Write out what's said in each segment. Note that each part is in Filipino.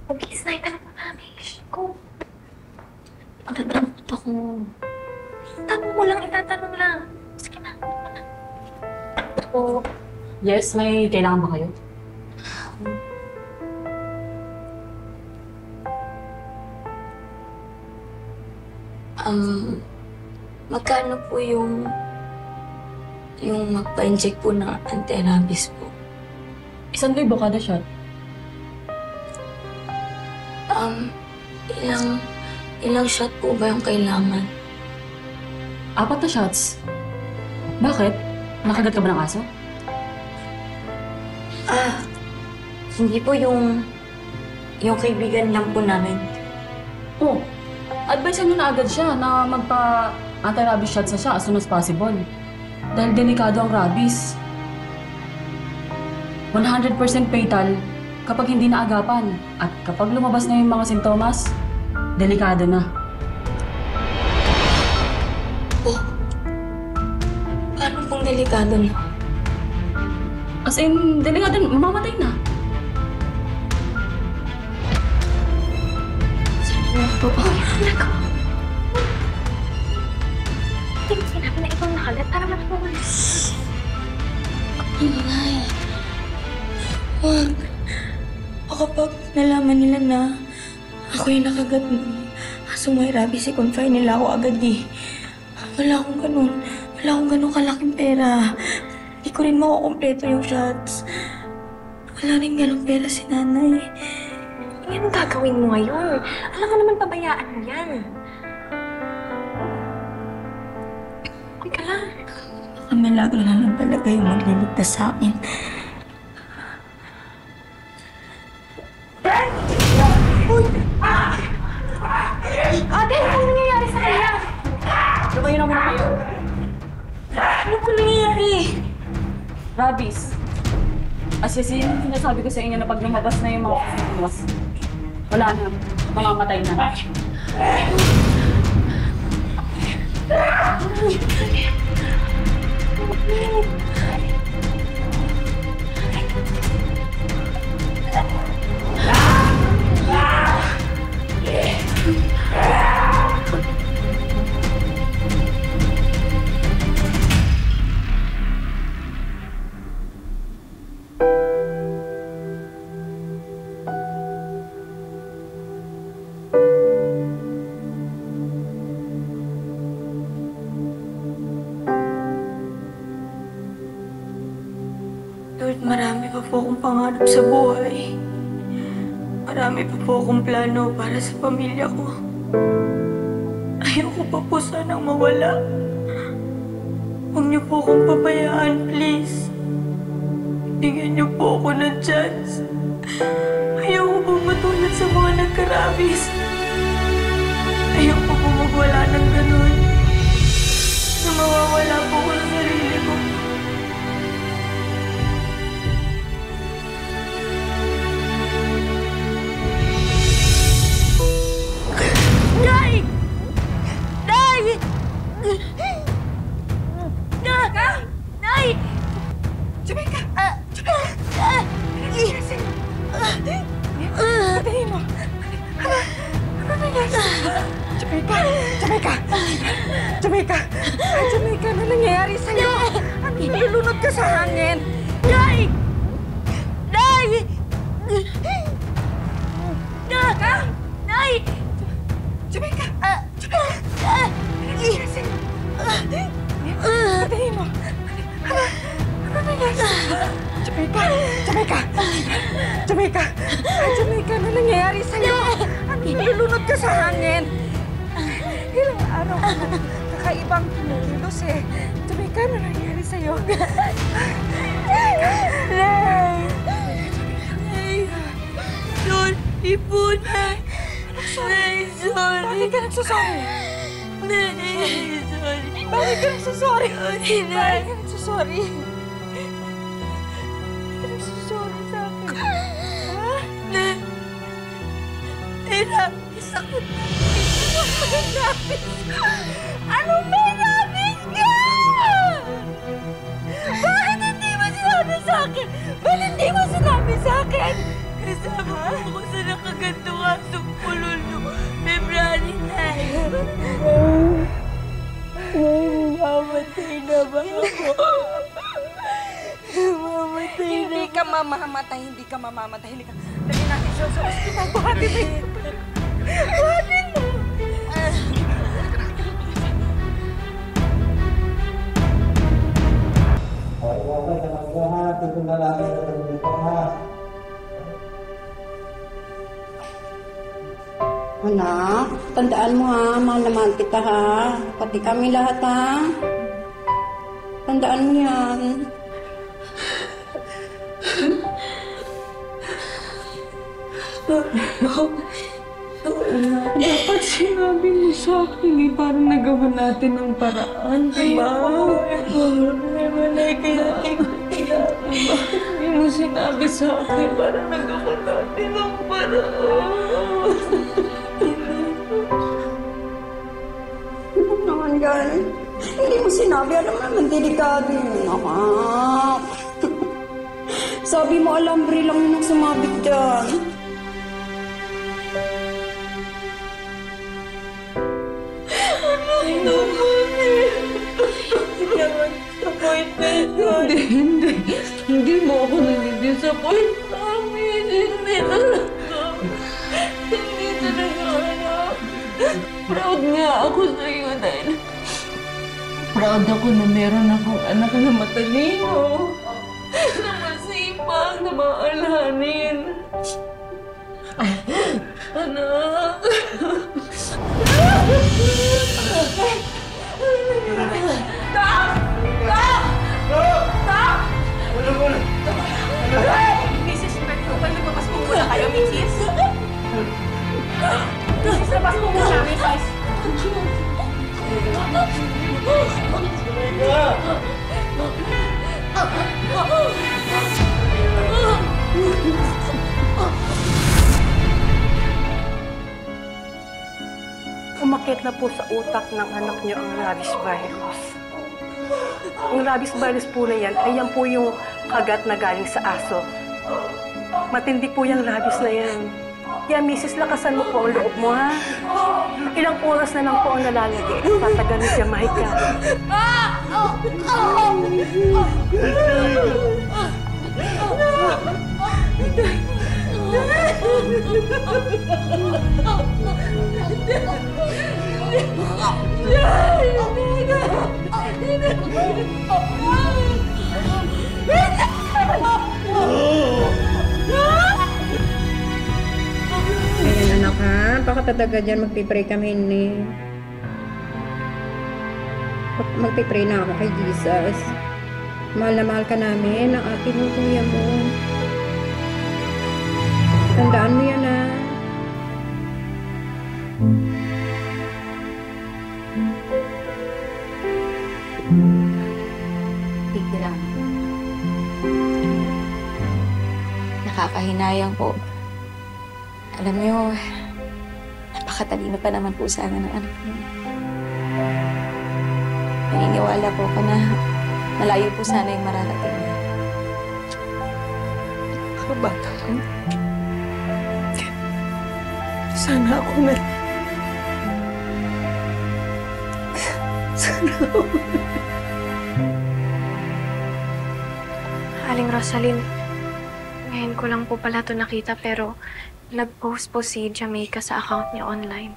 Mabilis na, itanong mo namin. Go. Natatakot ako. Tanong mo lang, itatanong lang. Sige na. So, yes, may kailangan ba kayo? Magkano po yung magpa-inject po ng anti-rabies po? 1,000 kada shot. Ilang shot po ba yung kailangan? 4 na shots. Bakit? Nakagat ka ba ng aso? Hindi po yung kaibigan lang po namin. Oo. Advise nyo na agad siya na magpa-anti-rabies shots na siya as soon as possible. Dahil delikado ang rabies. 100% fatal kapag hindi naagapan. At kapag lumabas na yung mga sintomas, delikado na. Paano pong delikado na? As in, delikado na. Mamamatay na. Hindi mo sinabi na ikaw nakagat para matutulis. Ingay. Wag. Baka pag nalaman nila na ako yung nakagat mo, aso may rabies, i-confine nila ako agad eh. Wala akong ganun kalaking pera. Hindi ko rin makukumpleto yung shots. Wala rin ganun pera si nanay. Anong gagawin mo ngayon? Alam ka naman pabayaan mo yan. Okay ka lang. Baka milagro na lang talaga yung magliligtas sa akin. Ate, ano nangyayari sa kanya? Lumayo na muna kayo. Ano po nangyayari? Rabies. As in, sinasabi ko sa inyo na pag lumabas na yung mga sintomas, wala na. Mamamatay na. Lord, marami pa po akong pangarap sa buhay. Marami pa po akong plano para sa pamilya ko. Ayoko pa po sanang mawala. Huwag niyo po akong pabayaan, please. Bigyan niyo po ako ng chance. Ayoko po matulad sa mga nagkarabis. Ayoko po magwala ng ganun. Na mawawala po ko sa sarili ko. Nay! Nay! Nay! Jamaica! Patayin mo! Ano nangyayari? Jamaica! Ano nangyayari sa'yo? Ano nilunod ka sa hangin? Nay! Jamaica! Patayin mo! Ano nangyayari? Jamaica! Ano nangyayari sa'yo? Ano nilunod ka sa hangin? Ilang araw ka na kakaibang kinikilos eh. Jamaica, ano nangyayari sa'yo? Nay! Sorry po, Nay. Nay, sorry. Bakit ka nagsasorry? Nay, sorry. Bakit ka nagsasorry? Nay. Bakit ka nagsasorry? Bakit ka nagsasorry sa akin? Ha? Nay. Nay, sakit. Ano may nabis ka? Bakit hindi mo sinabi sa akin? Bakit hindi mo sinabi sa akin? Kasama ako sa nakaganto mamamatay, hindi ka mamamatay. Halika, dali natin siya sa ospital. Buhatin mo. Buhatin mo. Anak, tandaan mo ha, mahal naman kita ha. Pati kami lahat ha. Tandaan mo yan. Dapat sinabi mo sa akin eh, parang nagawa natin ng paraan, diba? Malay kaya hindi mo sinabi sa akin, parang nagawa natin ng paraan. Ano naman yan? Hindi mo sinabi, alam mo naman, delikado yun, anak. Sabi mo, alambre lang yung sumabit dyan. Hindi mo ako nani-disappoint, promise. Hindi talaga. Hindi talaga, anak. Proud nga ako sa'yo dahil proud ako na meron akong anak na matalino, na masipag, na maalahanin. Anak. Mrs. Bertupan, lumabas po muna kayo, Mrs. Mrs. Labas po muna, Mrs. Umakyat na po sa utak ng anak niyo ang rabies virus. Ang rabies virus po na yan, ay yan po yung kagat na galing sa aso. Matindi po yung rabies na yan. Kaya, misis, lakasan mo po ang loob mo, ha? Ilang oras na lang po ang nalalagi. Tatagal ni Jamaica. Ayan anak ha, pakatadaga dyan, magpipray kami ni. Magpipray na ako kay Jesus. Mahal na mahal ka namin, ang ate mo, kuya mo. Tandaan mo yan ha. Tignan. Nakakahinayang po. Alam niyo, napakatalino pa naman po sana ng anak niyo. Naniniwala po ako na malayo po sana yung mararating niya. Kabata ko. Sana ako na... Sana ako... Aling Rosaline, ngayon ko lang po pala ito nakita pero nag-post po si Jamaica sa account niya online.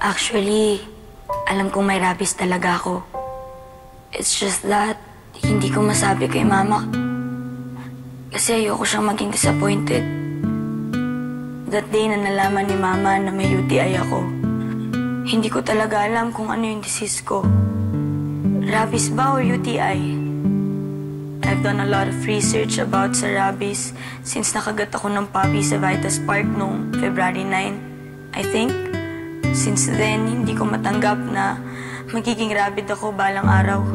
Actually, alam kong may rabies talaga ako. It's just that hindi ko masabi kay Mama. Kasi ayoko siyang maging disappointed. That day na nalaman ni Mama na may UTI ako, hindi ko talaga alam kung ano yung disease ko. Rabies ba or UTI? I've done a lot of research about sa rabies since nakagat ako ng puppy sa Vitas Park noong February 9, I think. Since then, hindi ko matanggap na magiging rabid ako balang araw.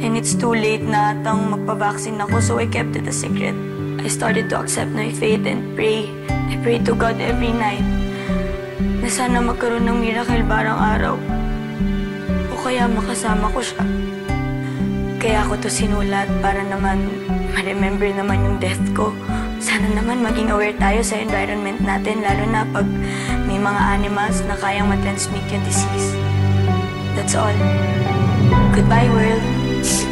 And it's too late na atang magpabaksin ako, so I kept it a secret. I started to accept my fate and pray. I pray to God every night na sana magkaroon ng miracle barang araw. O kaya makasama ko siya. Kaya ako to sinulat para naman ma-remember naman yung death ko. Sana naman maging aware tayo sa environment natin, lalo na pag may mga animals na kayang matransmit yung disease. That's all. Goodbye, world.